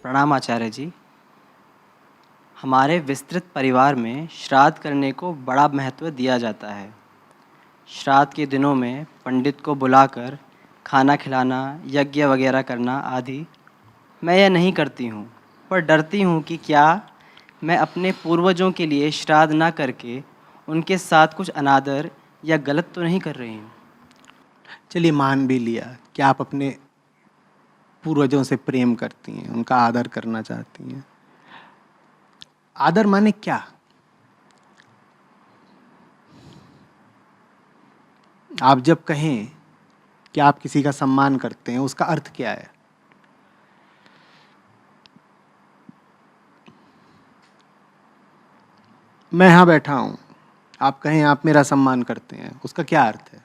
प्रणाम आचार्य जी। हमारे विस्तृत परिवार में श्राद्ध करने को बड़ा महत्व दिया जाता है। श्राद्ध के दिनों में पंडित को बुलाकर खाना खिलाना, यज्ञ वगैरह करना आदि मैं यह नहीं करती हूँ, पर डरती हूँ कि क्या मैं अपने पूर्वजों के लिए श्राद्ध ना करके उनके साथ कुछ अनादर या गलत तो नहीं कर रही हूँ। चलिए, मान भी लिया कि आप अपने पूर्वजों से प्रेम करती हैं, उनका आदर करना चाहती हैं। आदर माने क्या? आप जब कहें कि आप किसी का सम्मान करते हैं, उसका अर्थ क्या है? मैं यहां बैठा हूं, आप कहें आप मेरा सम्मान करते हैं, उसका क्या अर्थ है?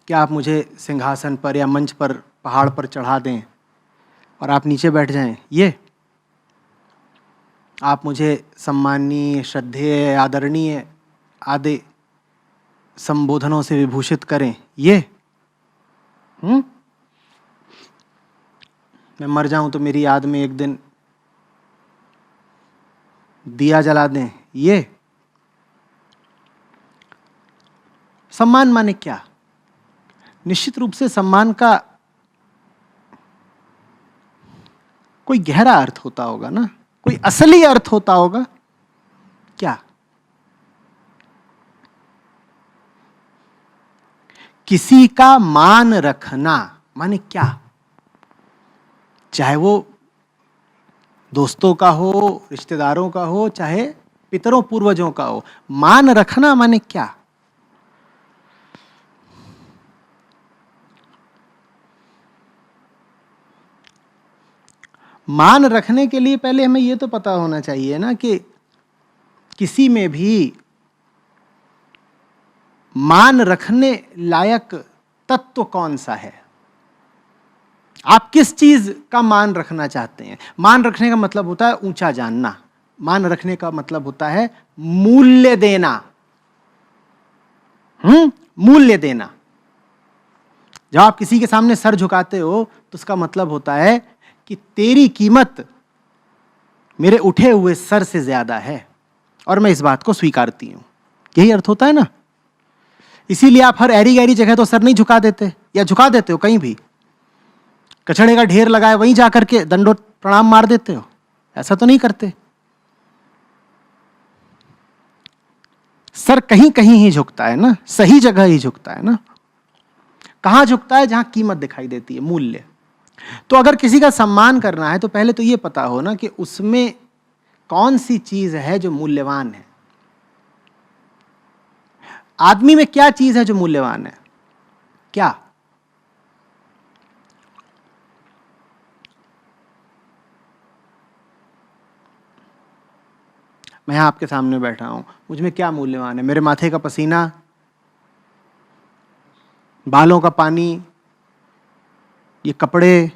क्या आप मुझे सिंहासन पर या मंच पर, पहाड़ पर चढ़ा दें और आप नीचे बैठ जाएं? ये आप मुझे सम्मानीय, श्रद्धेय, आदरणीय आदि संबोधनों से विभूषित करें? ये मैं मर जाऊं तो मेरी याद में एक दिन दिया जला दें? ये सम्मान माने क्या? निश्चित रूप से सम्मान का कोई गहरा अर्थ होता होगा ना, कोई असली अर्थ होता होगा। क्या? किसी का मान रखना माने क्या? चाहे वो दोस्तों का हो, रिश्तेदारों का हो, चाहे पितरों पूर्वजों का हो, मान रखना माने क्या? मान रखने के लिए पहले हमें यह तो पता होना चाहिए ना कि किसी में भी मान रखने लायक तत्व कौन सा है। आप किस चीज का मान रखना चाहते हैं? मान रखने का मतलब होता है ऊंचा जानना। मान रखने का मतलब होता है मूल्य देना। मूल्य देना। जब आप किसी के सामने सर झुकाते हो तो उसका मतलब होता है कि तेरी कीमत मेरे उठे हुए सर से ज्यादा है और मैं इस बात को स्वीकारती हूं। यही अर्थ होता है ना। इसीलिए आप हर ऐरी गैरी जगह तो सर नहीं झुका देते, या झुका देते हो कहीं भी। कचड़े का ढेर लगाए वहीं जाकर के दंडोत प्रणाम मार देते हो, ऐसा तो नहीं करते। सर कहीं कहीं ही झुकता है ना, सही जगह ही झुकता है ना। कहां झुकता है? जहां कीमत दिखाई देती है, मूल्य। तो अगर किसी का सम्मान करना है तो पहले तो यह पता हो ना कि उसमें कौन सी चीज है जो मूल्यवान है। आदमी में क्या चीज है जो मूल्यवान है? क्या? मैं आपके सामने बैठा हूं, मुझ में क्या मूल्यवान है? मेरे माथे का पसीना, बालों का पानी, ये कपड़े,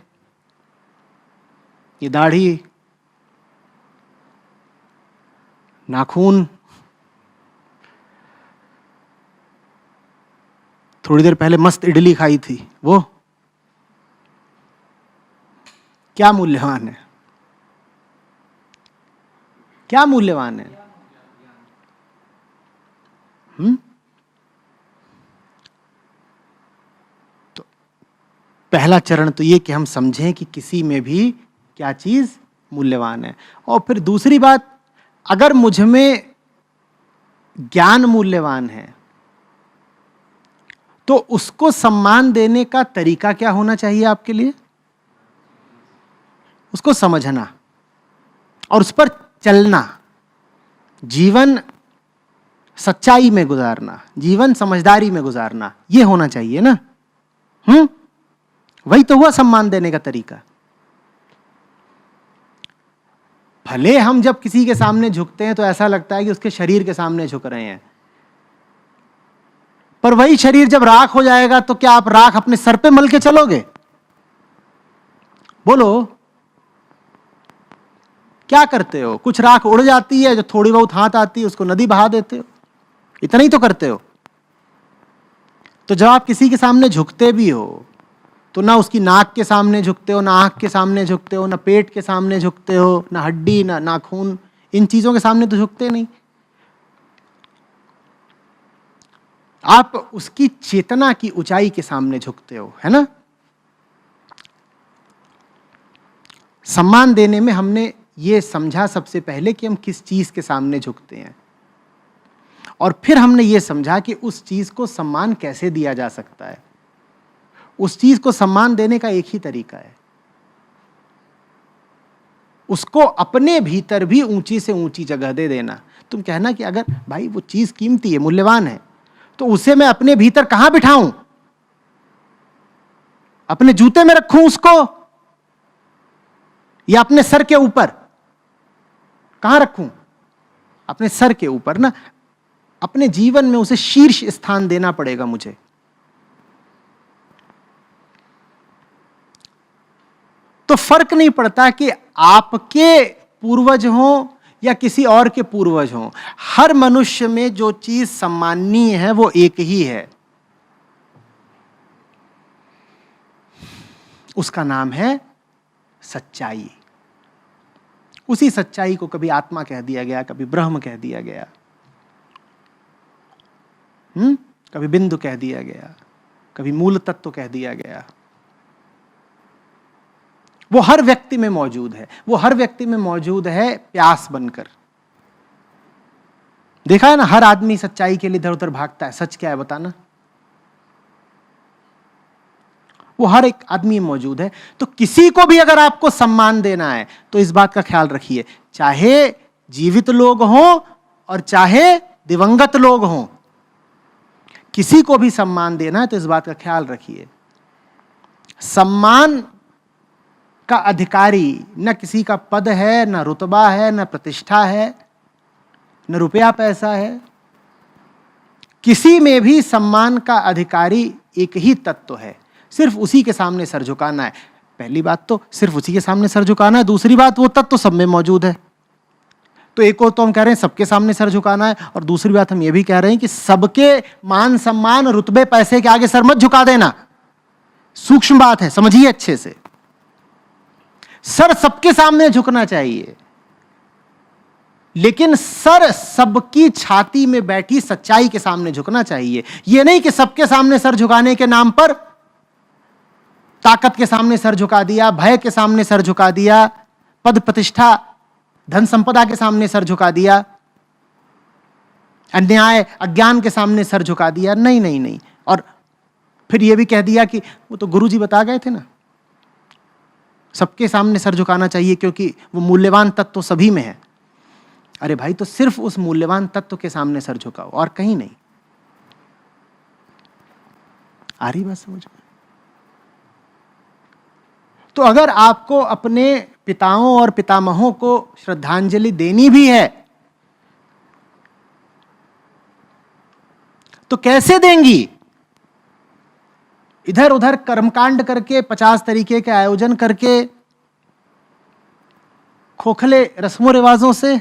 ये दाढ़ी, नाखून, थोड़ी देर पहले मस्त इडली खाई थी, वो क्या मूल्यवान है? क्या मूल्यवान है? तो पहला चरण तो ये कि हम समझें कि किसी में भी क्या चीज मूल्यवान है। और फिर दूसरी बात, अगर मुझ में ज्ञान मूल्यवान है तो उसको सम्मान देने का तरीका क्या होना चाहिए आपके लिए? उसको समझना और उस पर चलना, जीवन सच्चाई में गुजारना, जीवन समझदारी में गुजारना, यह होना चाहिए ना। वही तो हुआ सम्मान देने का तरीका। भले हम जब किसी के सामने झुकते हैं तो ऐसा लगता है कि उसके शरीर के सामने झुक रहे हैं, पर वही शरीर जब राख हो जाएगा तो क्या आप राख अपने सर पे मल के चलोगे? बोलो, क्या करते हो? कुछ राख उड़ जाती है, जो थोड़ी बहुत हाथ आती है उसको नदी बहा देते हो, इतना ही तो करते हो। तो जब आप किसी के सामने झुकते भी हो तो ना उसकी नाक के सामने झुकते हो, ना आंख के सामने झुकते हो, ना पेट के सामने झुकते हो, ना हड्डी, ना नाखून, इन चीजों के सामने तो झुकते नहीं। आप उसकी चेतना की ऊंचाई के सामने झुकते हो, है ना। सम्मान देने में हमने ये समझा सबसे पहले कि हम किस चीज के सामने झुकते हैं, और फिर हमने ये समझा कि उस चीज को सम्मान कैसे दिया जा सकता है। उस चीज को सम्मान देने का एक ही तरीका है, उसको अपने भीतर भी ऊंची से ऊंची जगह दे देना। तुम कहना कि अगर भाई वो चीज कीमती है, मूल्यवान है, तो उसे मैं अपने भीतर कहां बिठाऊं? अपने जूते में रखूं उसको, या अपने सर के ऊपर? कहां रखूं? अपने सर के ऊपर ना। अपने जीवन में उसे शीर्ष स्थान देना पड़ेगा मुझे। तो फर्क नहीं पड़ता कि आपके पूर्वज हों या किसी और के पूर्वज हों, हर मनुष्य में जो चीज सम्माननीय है वो एक ही है, उसका नाम है सच्चाई। उसी सच्चाई को कभी आत्मा कह दिया गया, कभी ब्रह्म कह दिया गया, कभी बिंदु कह दिया गया, कभी मूल तत्व कह दिया गया। वो हर व्यक्ति में मौजूद है, वो हर व्यक्ति में मौजूद है प्यास बनकर। देखा है ना, हर आदमी सच्चाई के लिए इधर उधर भागता है। सच क्या है बताना? वो हर एक आदमी में मौजूद है। तो किसी को भी अगर आपको सम्मान देना है तो इस बात का ख्याल रखिए, चाहे जीवित लोग हों और चाहे दिवंगत लोग हों, किसी को भी सम्मान देना है तो इस बात का ख्याल रखिए, सम्मान का अधिकारी न किसी का पद है, न रुतबा है, न प्रतिष्ठा है, न रुपया पैसा है। किसी में भी सम्मान का अधिकारी एक ही तत्व है, सिर्फ उसी के सामने सर झुकाना है। पहली बात तो सिर्फ उसी के सामने सर झुकाना है, दूसरी बात वो तत्व सब में मौजूद है। तो एक और तो हम कह रहे हैं सबके सामने सर झुकाना है, और दूसरी बात हम ये भी कह रहे हैं कि सबके मान सम्मान रुतबे पैसे के आगे सर मत झुका देना। सूक्ष्म बात है, समझिए अच्छे से। सर सबके सामने झुकना चाहिए, लेकिन सर सबकी छाती में बैठी सच्चाई के सामने झुकना चाहिए। यह नहीं कि सबके सामने सर झुकाने के नाम पर ताकत के सामने सर झुका दिया, भय के सामने सर झुका दिया, पद प्रतिष्ठा धन संपदा के सामने सर झुका दिया, अन्याय अज्ञान के सामने सर झुका दिया। नहीं नहीं नहीं। और फिर यह भी कह दिया कि वो तो गुरुजी बता गए थे ना, सबके सामने सर झुकाना चाहिए क्योंकि वो मूल्यवान तत्व तो सभी में है। अरे भाई, तो सिर्फ उस मूल्यवान तत्व के सामने सर झुकाओ और कहीं नहीं। आ रही बात समझ में? तो अगर आपको अपने पिताओं और पितामहों को श्रद्धांजलि देनी भी है तो कैसे देंगी? इधर उधर कर्मकांड करके, 50 तरीके के आयोजन करके, खोखले रस्मों रिवाजों से,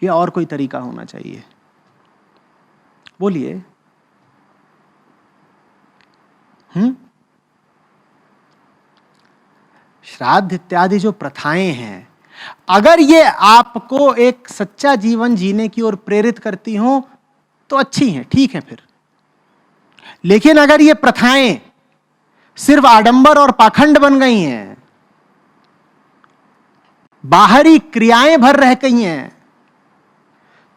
या और कोई तरीका होना चाहिए? बोलिए। श्राद्ध इत्यादि जो प्रथाएं हैं, अगर ये आपको एक सच्चा जीवन जीने की ओर प्रेरित करती हों तो अच्छी हैं, ठीक है फिर। लेकिन अगर ये प्रथाएं सिर्फ आडंबर और पाखंड बन गई हैं, बाहरी क्रियाएं भर रह गई हैं,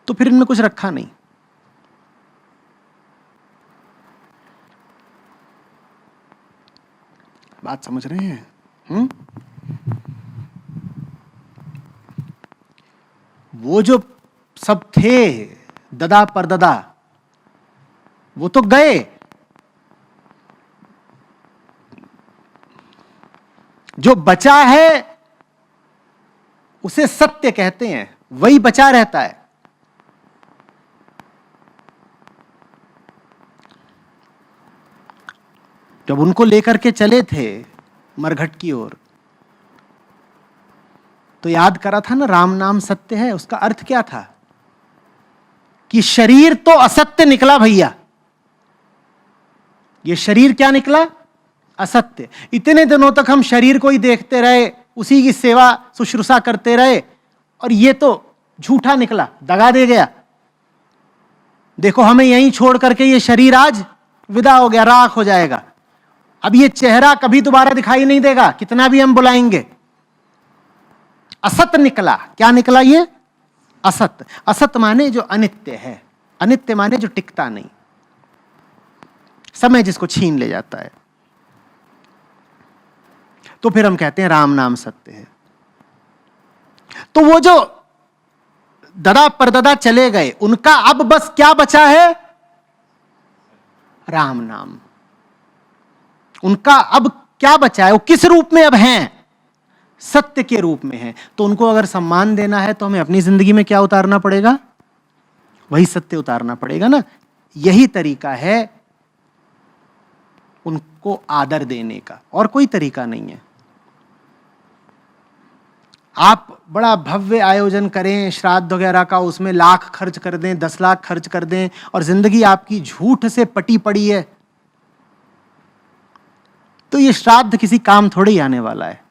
तो फिर इनमें कुछ रखा नहीं। बात समझ रहे हैं? वो जो सब थे ददा परददा, वो तो गए। जो बचा है उसे सत्य कहते हैं, वही बचा रहता है। जब उनको लेकर के चले थे मरघट की ओर, तो याद करा था ना, राम नाम सत्य है। उसका अर्थ क्या था? कि शरीर तो असत्य निकला भैया, ये शरीर क्या निकला? असत्य। इतने दिनों तक हम शरीर को ही देखते रहे, उसी की सेवा शुश्रूषा करते रहे, और ये तो झूठा निकला, दगा दे गया। देखो हमें यहीं छोड़ करके ये शरीर आज विदा हो गया, राख हो जाएगा। अब ये चेहरा कभी दोबारा दिखाई नहीं देगा, कितना भी हम बुलाएंगे। असत निकला। क्या निकला? ये असत। असत माने जो अनित्य है, अनित्य माने जो टिकता नहीं, समय जिसको छीन ले जाता है। तो फिर हम कहते हैं राम नाम सत्य है। तो वो जो ददा परददा चले गए, उनका अब बस क्या बचा है? राम नाम। उनका अब क्या बचा है? वो किस रूप में अब हैं? सत्य के रूप में हैं। तो उनको अगर सम्मान देना है तो हमें अपनी जिंदगी में क्या उतारना पड़ेगा? वही सत्य उतारना पड़ेगा ना। यही तरीका है उनको आदर देने का, और कोई तरीका नहीं है। आप बड़ा भव्य आयोजन करें श्राद्ध वगैरह का, उसमें लाख खर्च कर दें, 10 लाख खर्च कर दें, और जिंदगी आपकी झूठ से पटी पड़ी है, तो ये श्राद्ध किसी काम थोड़े ही आने वाला है।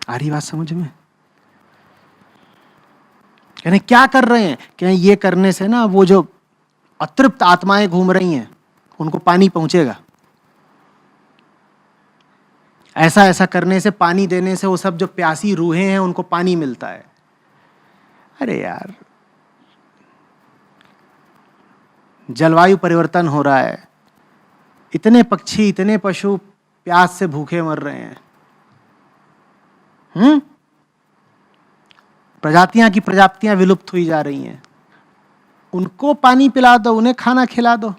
आ रही बात समझ में? यानी क्या कर रहे हैं? क्या ये करने से ना वो जो अतृप्त आत्माएं घूम रही हैं उनको पानी पहुंचेगा। ऐसा ऐसा करने से, पानी देने से वो सब जो प्यासी रूहें हैं उनको पानी मिलता है। अरे यार, जलवायु परिवर्तन हो रहा है, इतने पक्षी, इतने पशु प्यास से भूखे मर रहे हैं। प्रजातियां की प्रजातियां विलुप्त हुई जा रही हैं। उनको पानी पिला दो, उन्हें खाना खिला दो।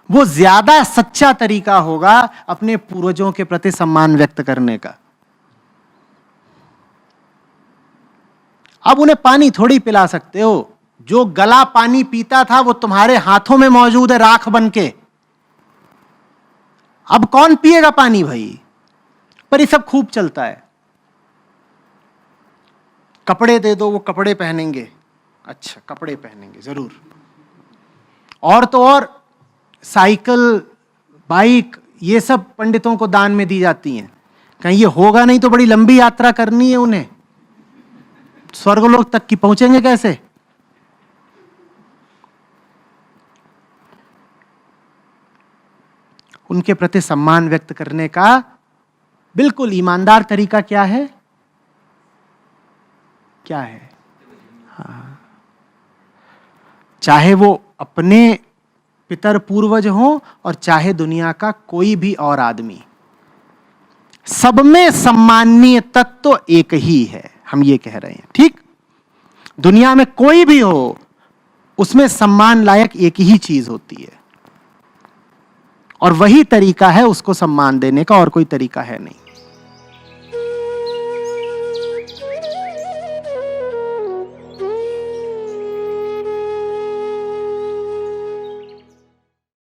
वो ज्यादा सच्चा तरीका होगा अपने पूर्वजों के प्रति सम्मान व्यक्त करने का। अब उन्हें पानी थोड़ी पिला सकते हो। जो गला पानी पीता था वो तुम्हारे हाथों में मौजूद है, राख बन के। अब कौन पिएगा पानी भाई? पर ये सब खूब चलता है। कपड़े दे दो, वो कपड़े पहनेंगे। अच्छा, कपड़े पहनेंगे जरूर। और तो और साइकिल, बाइक, ये सब पंडितों को दान में दी जाती हैं। कहीं ये होगा नहीं तो बड़ी लंबी यात्रा करनी है उन्हें, स्वर्गलोक तक की पहुंचेंगे कैसे? उनके प्रति सम्मान व्यक्त करने का बिल्कुल ईमानदार तरीका क्या है? क्या है? हाँ, चाहे वो अपने पितर पूर्वज हो और चाहे दुनिया का कोई भी और आदमी, सब में सम्माननीय तत्व एक ही है। हम ये कह रहे हैं, ठीक? दुनिया में कोई भी हो, उसमें सम्मान लायक एक ही चीज होती है, और वही तरीका है उसको सम्मान देने का, और कोई तरीका है नहीं।